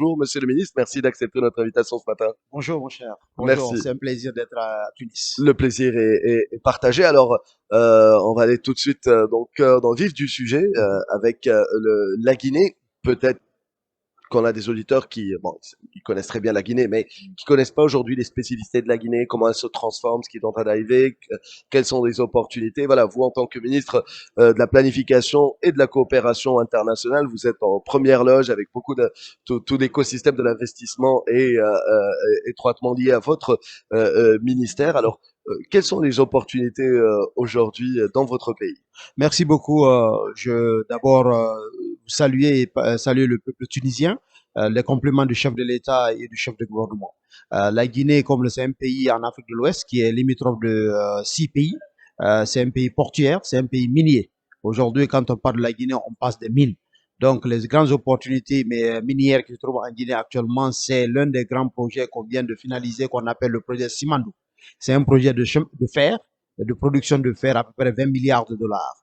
Bonjour, monsieur le ministre. Merci d'accepter notre invitation ce matin. Bonjour mon cher. Bonjour, Merci. c'est un plaisir d'être à Tunis. Le plaisir est partagé. Alors, on va aller tout de suite dans le vif du sujet avec la Guinée. Peut-être qu'on a des auditeurs qui, bon, ils connaissent très bien la Guinée, mais qui connaissent pas aujourd'hui les spécificités de la Guinée, comment elle se transforme, ce qui est en train d'arriver, quelles sont les opportunités. Voilà, vous en tant que ministre de la planification et de la coopération internationale, vous êtes en première loge avec beaucoup de tout l'écosystème de l'investissement et étroitement lié à votre ministère. Alors, quelles sont les opportunités aujourd'hui dans votre pays? Merci beaucoup. Je d'abord saluer saluer le peuple tunisien, les compliments du chef de l'État et du chef de gouvernement. La Guinée, comme c'est un pays en Afrique de l'Ouest qui est limitrophe de 6 pays. C'est un pays portuaire, c'est un pays minier. Aujourd'hui, quand on parle de la Guinée, on passe des mines. Donc, les grandes opportunités minières qui se trouvent en Guinée actuellement, c'est l'un des grands projets qu'on vient de finaliser, qu'on appelle le projet Simandou. C'est un projet de fer, de production de fer à peu près 20 milliards de dollars.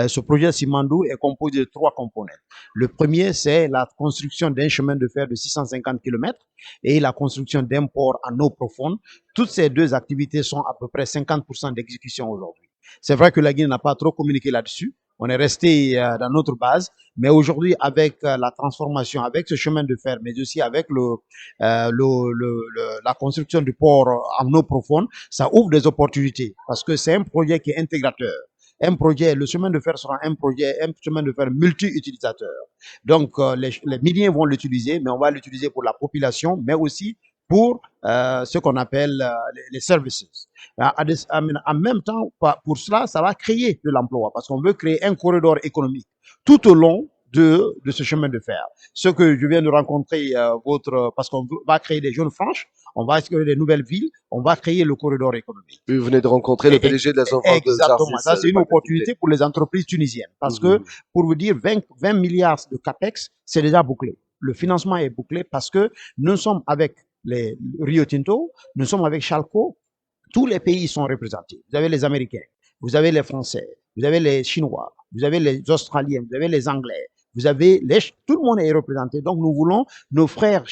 Ce projet Simandou est composé de 3 components. Le premier, c'est la construction d'un chemin de fer de 650 km et la construction d'un port en eau profonde. Toutes ces deux activités sont à peu près 50% d'exécution aujourd'hui. C'est vrai que la Guinée n'a pas trop communiqué là-dessus. On est resté dans notre base, mais aujourd'hui, avec la transformation, avec ce chemin de fer, mais aussi avec la construction du port en eau profonde, ça ouvre des opportunités parce que c'est un projet qui est intégrateur. Un projet, le chemin de fer sera un chemin de fer multi-utilisateur. Donc, les miniers vont l'utiliser, mais on va l'utiliser pour la population, mais aussi pour ce qu'on appelle les services. En même temps, pour cela, ça va créer de l'emploi parce qu'on veut créer un corridor économique tout au long de ce chemin de fer. Ce que je viens de rencontrer, parce qu'on va créer des zones franches, on va créer des nouvelles villes, on va créer le corridor économique. Vous venez de rencontrer le PDG de la zone franche de Exactement, Jarvis, ça c'est le une parc d'activité. opportunité pour les entreprises tunisiennes parce que, Mhm. pour vous dire, 20 milliards de CAPEX, c'est déjà bouclé. Le financement est bouclé parce que nous sommes avec les Rio Tinto, nous sommes avec Chalco, tous les pays sont représentés. Vous avez les Américains, vous avez les Français, vous avez les Chinois, vous avez les Australiens, vous avez les Anglais, vous avez tout le monde est représenté. Donc nous voulons nos frères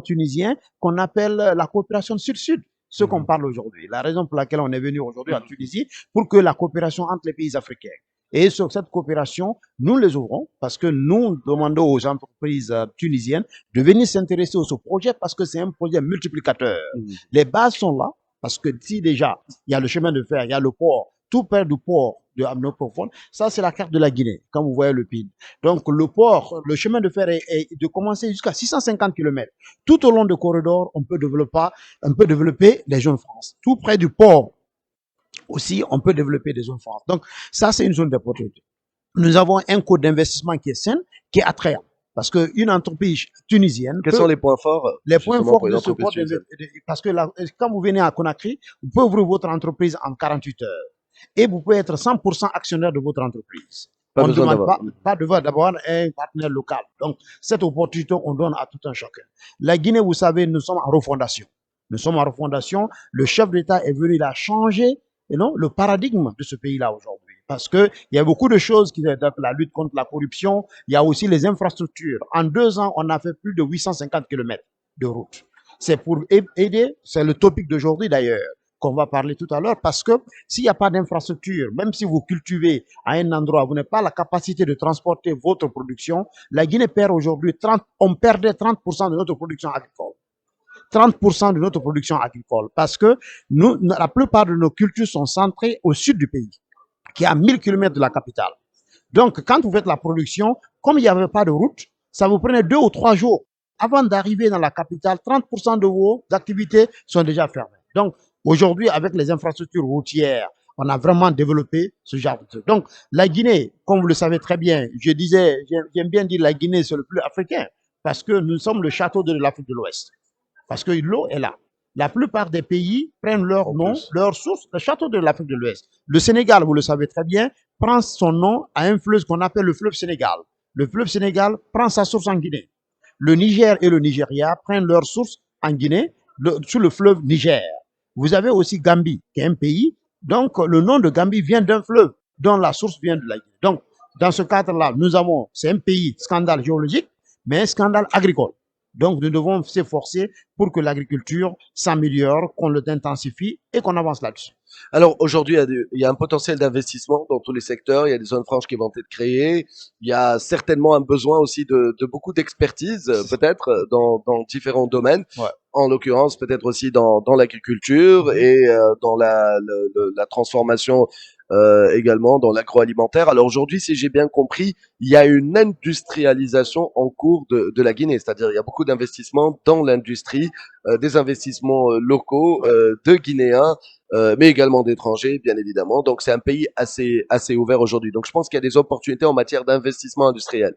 tunisiens qu'on appelle la coopération sud-sud, ce qu'on Mhm. parle aujourd'hui. La raison pour laquelle on est venu aujourd'hui en Tunisie, pour que la coopération entre les pays africains. Et sur cette coopération, nous les ouvrons parce que nous demandons aux entreprises tunisiennes de venir s'intéresser à ce projet parce que c'est un projet multiplicateur. Mhm. Les bases sont là parce que si déjà il y a le chemin de fer, il y a le port, tout près du port de Amno Profonde, ça c'est la carte de la Guinée, comme vous voyez le PIN. Donc le port, le chemin de fer est de commencer jusqu'à 650 km. Tout au long du corridor, on peut développer les zones France. Tout près du port aussi, on peut développer des zones France. Donc ça c'est une zone d'opportunité. Nous avons un coût d'investissement qui est sain, qui est attrayant. Parce qu'une entreprise tunisienne Quels sont peut, les points forts, les points justement, forts pour une de ce entreprise cours tunisienne? parce que quand vous venez à Conakry, vous pouvez ouvrir votre entreprise en 48 heures et vous pouvez être 100% actionnaire de votre entreprise. Pas On ne besoin demande d'avoir. pas d'avoir un partenaire local. Donc, cette opportunité, on donne à tout un chacun. La Guinée, vous savez, nous sommes en refondation. Nous sommes en refondation. Le chef d'État est venu, il a changé le paradigme de ce pays-là aujourd'hui. Parce qu'il y a beaucoup de choses qui sont la lutte contre la corruption. Il y a aussi les infrastructures. En 2 ans, on a fait plus de 850 km de route. C'est pour aider, c'est le topic d'aujourd'hui d'ailleurs, qu'on va parler tout à l'heure, parce que s'il n'y a pas d'infrastructure, même si vous cultivez à un endroit, vous n'avez pas la capacité de transporter votre production, la Guinée perd aujourd'hui on perdait 30% de notre production agricole. 30% de notre production agricole, parce que la plupart de nos cultures sont centrées au sud du pays, qui est à 1000 km de la capitale. Donc, quand vous faites la production, comme il n'y avait pas de route, ça vous prenait 2 ou 3 jours. Avant d'arriver dans la capitale, 30% de vos activités sont déjà fermées. Donc, aujourd'hui, avec les infrastructures routières, on a vraiment développé ce genre de truc. Donc, la Guinée, comme vous le savez très bien, j'aime bien dire la Guinée, c'est le plus africain, parce que nous sommes le château de l'Afrique de l'Ouest. Parce que l'eau est là. La plupart des pays prennent leur En nom, plus. leur source, le château de l'Afrique de l'Ouest. Le Sénégal, vous le savez très bien, prend son nom à un fleuve qu'on appelle le fleuve Sénégal. Le fleuve Sénégal prend sa source en Guinée. Le Niger et le Nigeria prennent leur source en Guinée, sur le fleuve Niger. Vous avez aussi Gambie, qui est un pays. Donc, le nom de Gambie vient d'un fleuve dont la source vient de la Guinée. Donc, dans ce cadre-là, c'est un pays scandale géologique, mais un scandale agricole. Donc, nous devons s'efforcer pour que l'agriculture s'améliore, qu'on l'intensifie et qu'on avance là-dessus. Alors aujourd'hui, il y a un potentiel d'investissement dans tous les secteurs. Il y a des zones franches qui vont être créées. Il y a certainement un besoin aussi de beaucoup d'expertise, peut-être dans différents domaines. Ouais. En l'occurrence, peut-être aussi dans l'agriculture et dans la transformation également, dans l'agroalimentaire. Alors aujourd'hui, si j'ai bien compris, il y a une industrialisation en cours de la Guinée, c'est-à-dire il y a beaucoup d'investissements dans l'industrie, des investissements locaux de Guinéens mais également d'étrangers, bien évidemment. Donc, c'est un pays assez ouvert aujourd'hui. Donc, je pense qu'il y a des opportunités en matière d'investissement industriel.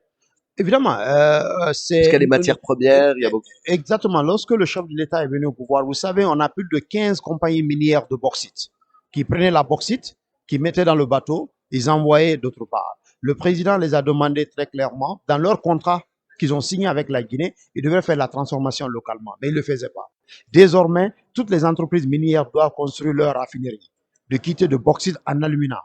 Évidemment, Parce qu'il y a les matières premières, il y a beaucoup. exactement. Lorsque le chef de l'État est venu au pouvoir, vous savez, on a plus de 15 compagnies minières de bauxite qui prenaient la bauxite, qui mettaient dans le bateau, ils envoyaient d'autre part. Le président les a demandé très clairement, dans leur contrat qu'ils ont signé avec la Guinée, ils devaient faire la transformation localement, mais ils ne le faisaient pas. Désormais, toutes les entreprises minières doivent construire leur raffinerie, de quitter de bauxite en alumina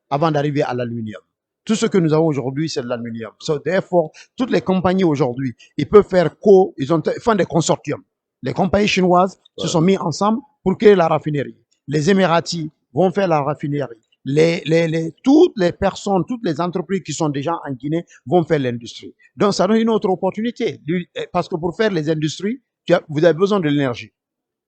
avant d'arriver à l'aluminium. Tout ce que nous avons aujourd'hui, c'est de l'aluminium. So, therefore, toutes les compagnies aujourd'hui, ils peuvent faire ils font des consortiums. Les compagnies chinoises se sont mis ensemble pour créer la raffinerie. Les Émiratis vont faire la raffinerie. Toutes les personnes, toutes les entreprises qui sont déjà en Guinée vont faire l'industrie. Donc, ça donne une autre opportunité. Parce que pour faire les industries, vous avez besoin de l'énergie.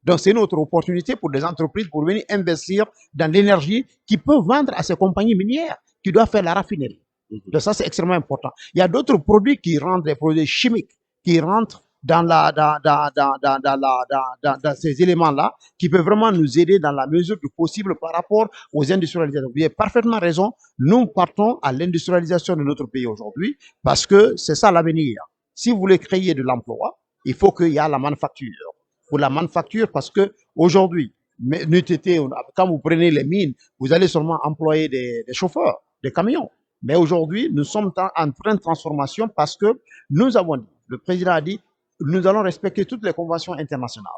Donc, c'est une autre opportunité pour des entreprises pour venir investir dans l'énergie qui peut vendre à ces compagnies minières qui doivent faire la raffinerie. Donc, ça, c'est extrêmement important. Il y a d'autres produits qui rentrent, des produits chimiques qui rentrent dans ces éléments-là qui peuvent vraiment nous aider dans la mesure du possible par rapport aux industrialisations. Vous avez parfaitement raison. Nous partons à l'industrialisation de notre pays aujourd'hui parce que c'est ça l'avenir. Si vous voulez créer de l'emploi, il faut qu'il y ait la manufacture. Pour la manufacture, parce que aujourd'hui, quand vous prenez les mines, vous allez seulement employer des chauffeurs, des camions. Mais aujourd'hui, nous sommes en pleine transformation parce que nous avons dit, le président a dit, nous allons respecter toutes les conventions internationales.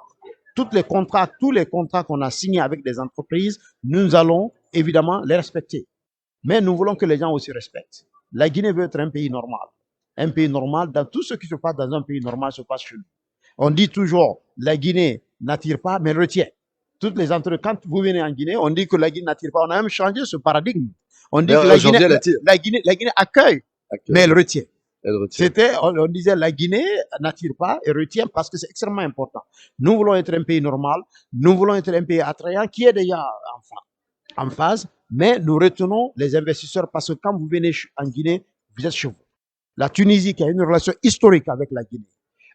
Tous les contrats qu'on a signés avec des entreprises, nous allons évidemment les respecter. Mais nous voulons que les gens aussi respectent. La Guinée veut être un pays normal. Un pays normal, dans tout ce qui se passe dans un pays normal se passe chez nous. On dit toujours, la Guinée n'attire pas, mais elle retient. Quand vous venez en Guinée, on dit que la Guinée n'attire pas. On a même changé ce paradigme. On dit que la Guinée accueille, mais elle retient. On disait la Guinée n'attire pas et retient parce que c'est extrêmement important. Nous voulons être un pays normal, nous voulons être un pays attrayant qui est déjà en phase, mais nous retenons les investisseurs parce que quand vous venez en Guinée, vous êtes chez vous. La Tunisie qui a une relation historique avec la Guinée.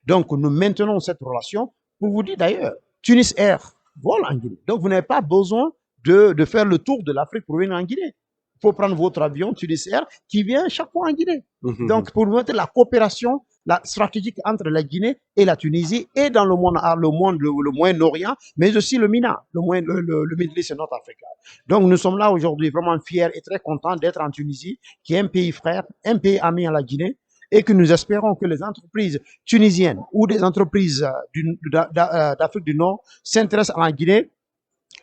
Donc, nous maintenons cette relation. Pour vous dire d'ailleurs, Tunis Air vole en Guinée. Donc, vous n'avez pas besoin de faire le tour de l'Afrique pour venir en Guinée. Il faut prendre votre avion Tunis Air qui vient chaque fois en Guinée. Donc, pour vous montrer la coopération stratégique entre la Guinée et la Tunisie et dans le Moyen-Orient, mais aussi le MENA, le Middle East et North Africa. Donc, nous sommes là aujourd'hui vraiment fiers et très contents d'être en Tunisie, qui est un pays frère, un pays ami à la Guinée, et que nous espérons que les entreprises tunisiennes ou des entreprises d'Afrique du Nord s'intéressent à la Guinée,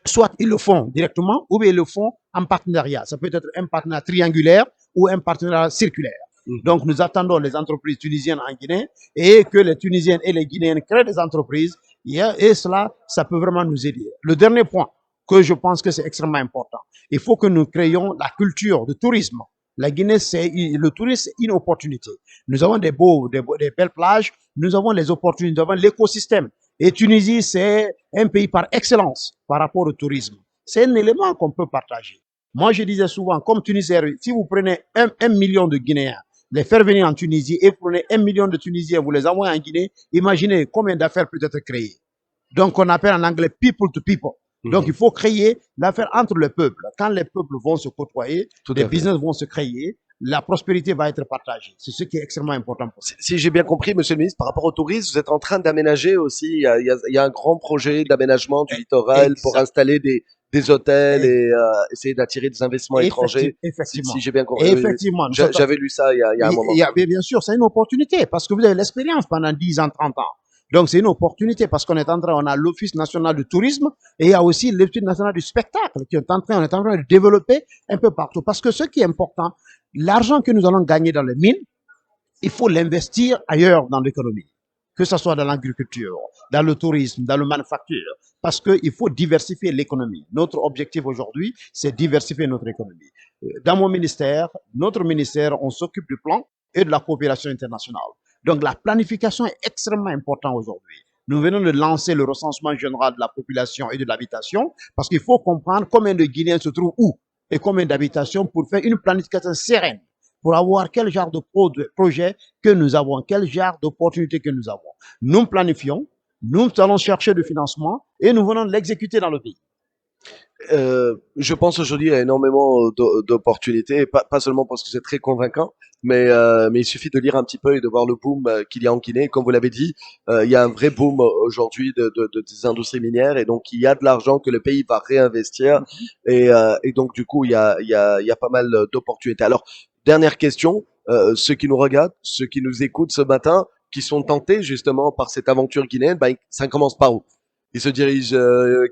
soit ils le font directement ou bien ils le font en partenariat. Ça peut être un partenariat triangulaire ou un partenariat circulaire. Donc, nous attendons les entreprises tunisiennes en Guinée et que les Tunisiennes et les Guinéennes créent des entreprises et cela, ça peut vraiment nous aider. Le dernier point que je pense que c'est extrêmement important, il faut que nous créions la culture de tourisme. La Guinée, le tourisme, c'est une opportunité. Nous avons des belles plages, nous avons les opportunités, nous avons l'écosystème. Et Tunisie, c'est un pays par excellence par rapport au tourisme. C'est un élément qu'on peut partager. Moi, je disais souvent, comme Tunisiens, si vous prenez 1 million de Guinéens, les faire venir en Tunisie et vous prenez 1 million de Tunisiens, vous les envoyez en Guinée, imaginez combien d'affaires peut être créées. Donc, on appelle en anglais people to people. Donc, il faut créer l'affaire entre les peuples. Quand les peuples vont se côtoyer, les business vont se créer, la prospérité va être partagée. C'est ce qui est extrêmement important pour ça. Si j'ai bien compris, Monsieur le ministre, par rapport au tourisme, vous êtes en train d'aménager aussi, il y a un grand projet d'aménagement du littoral pour installer des hôtels et essayer d'attirer des investissements étrangers. Effectivement. Si j'ai bien compris. Effectivement. J'avais lu ça il y a un moment. Bien sûr, c'est une opportunité parce que vous avez l'expérience pendant 10 ans, 30 ans. Donc, c'est une opportunité parce on a l'Office national du tourisme et il y a aussi l'Office national du spectacle on est en train de développer un peu partout. Parce que ce qui est important, l'argent que nous allons gagner dans les mines, il faut l'investir ailleurs dans l'économie. que ce soit dans l'agriculture, dans le tourisme, dans le manufacture, parce qu'il faut diversifier l'économie. Notre objectif aujourd'hui, c'est diversifier notre économie. Dans mon ministère, notre ministère, on s'occupe du plan et de la coopération internationale. Donc la planification est extrêmement importante aujourd'hui. Nous venons de lancer le recensement général de la population et de l'habitation parce qu'il faut comprendre combien de Guinéens se trouvent où et combien d'habitations pour faire une planification sereine, pour avoir quel genre de projet que nous avons, quel genre d'opportunité que nous avons. Nous planifions, nous allons chercher du financement et nous venons de l'exécuter dans le pays. Je pense aujourd'hui à énormément d'opportunités, pas seulement parce que c'est très convaincant, mais il suffit de lire un petit peu et de voir le boom qu'il y a en Guinée. Comme vous l'avez dit, il y a un vrai boom aujourd'hui des industries minières et donc il y a de l'argent que le pays va réinvestir et donc du coup il y a pas mal d'opportunités. Alors, dernière question, ceux qui nous regardent, ceux qui nous écoutent ce matin, qui sont tentés justement par cette aventure guinéenne, ben, ça commence par où? Ils se dirigent,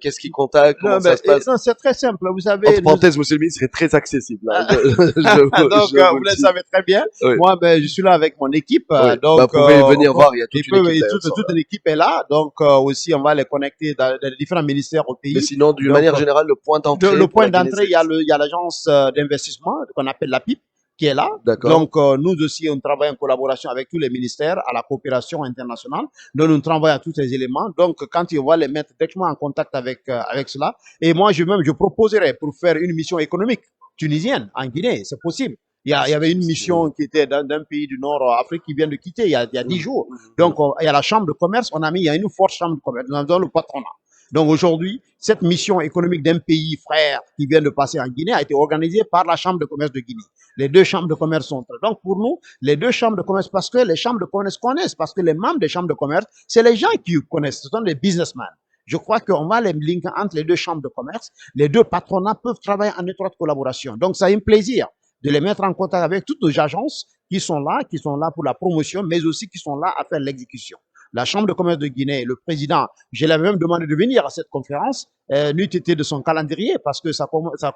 qu'est-ce qu'ils contactent, comment Non, ça se passe? non, c'est très simple. Vous savez, Entre parenthèses, monsieur le ministre, c'est très accessible. Hein. donc, Je vous vous le le dis. savez très bien. Oui, Moi, ben, je suis là avec mon équipe. oui. Bah, vous Donc, pouvez venir voir, il y a toute une équipe et derrière ça. toute l'équipe est là. Donc, aussi, on va les connecter dans les différents ministères au Mais pays. sinon, d'une Donc, manière générale, le point d'entrée le pour point la Guinée, d'entrée, c'est... il y a l'agence d'investissement qu'on appelle la PIP qui est là. D'accord, Donc, nous aussi, on travaille en collaboration avec tous les ministères à la coopération internationale. Donc, nous travaillons à tous ces éléments. Donc, quand ils vont les mettre directement en contact avec cela, et moi, je proposerais pour faire une mission économique tunisienne en Guinée, c'est possible. Il y avait une mission qui était d'un pays du Nord Afrique qui vient de quitter il y a 10 jours. Donc, il y a la chambre de commerce, il y a une forte chambre de commerce, nous avons le patronat. Donc aujourd'hui, cette mission économique d'un pays frère qui vient de passer en Guinée a été organisée par la Chambre de commerce de Guinée. Les deux chambres de commerce sont là. Donc pour nous, les deux chambres de commerce, parce que les chambres de commerce connaissent, parce que les membres des chambres de commerce, c'est les gens qui connaissent, ce sont des businessmen. Je crois qu'on va les linker entre les deux chambres de commerce. Les deux patronats peuvent travailler en étroite collaboration. Donc ça a un plaisir de les mettre en contact avec toutes nos agences qui sont là pour la promotion, mais aussi qui sont là à faire l'exécution. La Chambre de commerce de Guinée, le président, je l'avais même demandé de venir à cette conférence, n'eût été de son calendrier parce que ça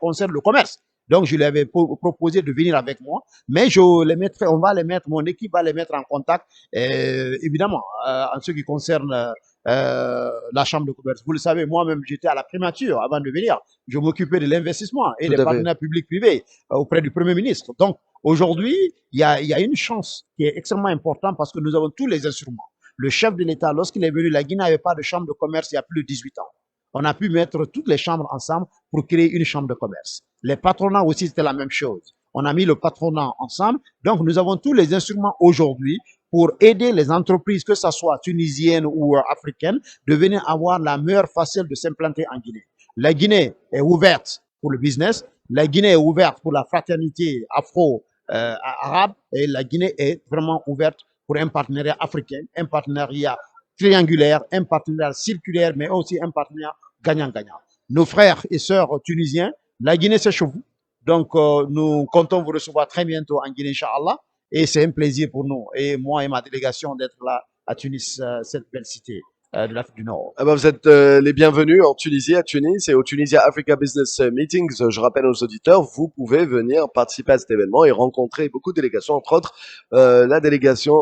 concerne le commerce. Donc, je lui avais proposé de venir avec moi, mais on va les mettre, mon équipe va les mettre en contact, évidemment, en ce qui concerne la Chambre de commerce. Vous le savez, moi-même, j'étais à la primature avant de venir. Je m'occupais de l'investissement et tout des à fait. partenaires publics-privés auprès du Premier ministre. Donc, aujourd'hui, il y a une chance qui est extrêmement importante parce que nous avons tous les instruments. Le chef de l'État, lorsqu'il est venu, la Guinée n'avait pas de chambre de commerce il y a plus de 18 ans. On a pu mettre toutes les chambres ensemble pour créer une chambre de commerce. Les patronats aussi, c'était la même chose. On a mis le patronat ensemble. Donc, nous avons tous les instruments aujourd'hui pour aider les entreprises, que ce soit tunisiennes ou africaines, de venir avoir la meilleure facile de s'implanter en Guinée. La Guinée est ouverte pour le business. La Guinée est ouverte pour la fraternité afro-arabe. Et la Guinée est vraiment ouverte pour un partenariat africain, un partenariat triangulaire, un partenariat circulaire, mais aussi un partenariat gagnant-gagnant. Nos frères et sœurs tunisiens, la Guinée, c'est chez vous. Donc, nous comptons vous recevoir très bientôt en Guinée, Inch'Allah. Et c'est un plaisir pour nous, et moi et ma délégation, d'être là à Tunis, cette belle cité de l'Afrique du Nord. Ah bah, vous êtes les bienvenus en Tunisie, à Tunis et au Tunisia Africa Business Meetings. Je rappelle aux auditeurs, vous pouvez venir participer à cet événement et rencontrer beaucoup de délégations, entre autres la délégation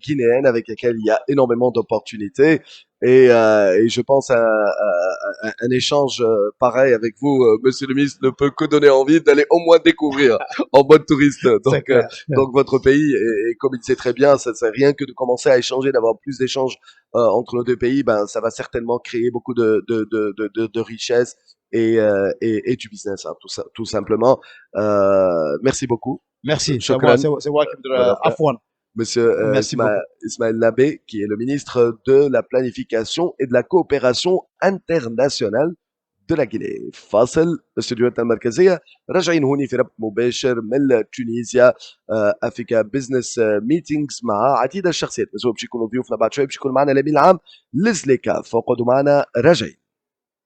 guinéenne avec laquelle il y a énormément d'opportunités. Et je pense un échange pareil avec vous, monsieur le ministre, ne peut que donner envie d'aller au moins découvrir en mode touriste. Donc votre pays, et comme il sait très bien, ça c'est rien que de commencer à échanger, d'avoir plus d'échanges entre nos deux pays, ben ça va certainement créer beaucoup de richesses et du business, hein, tout simplement. Merci beaucoup. Merci, Shukran. c'est moi qui voudrais Afwan. Monsieur Merci beaucoup. Ismaël Nabé, qui est le ministre de la Planification et de la Coopération internationale de la Guinée. فاصل استديوهاتنا المركزية راجعين هوني في ربط مباشر من تونسيا افريكا بزنس ميتينغز مع عديد الشخصيات، بس هو باش يكونوا ضيوفنا بعد شوي، باش يكون معنا الامين العام لزليكا، فقعدوا معنا راجعين.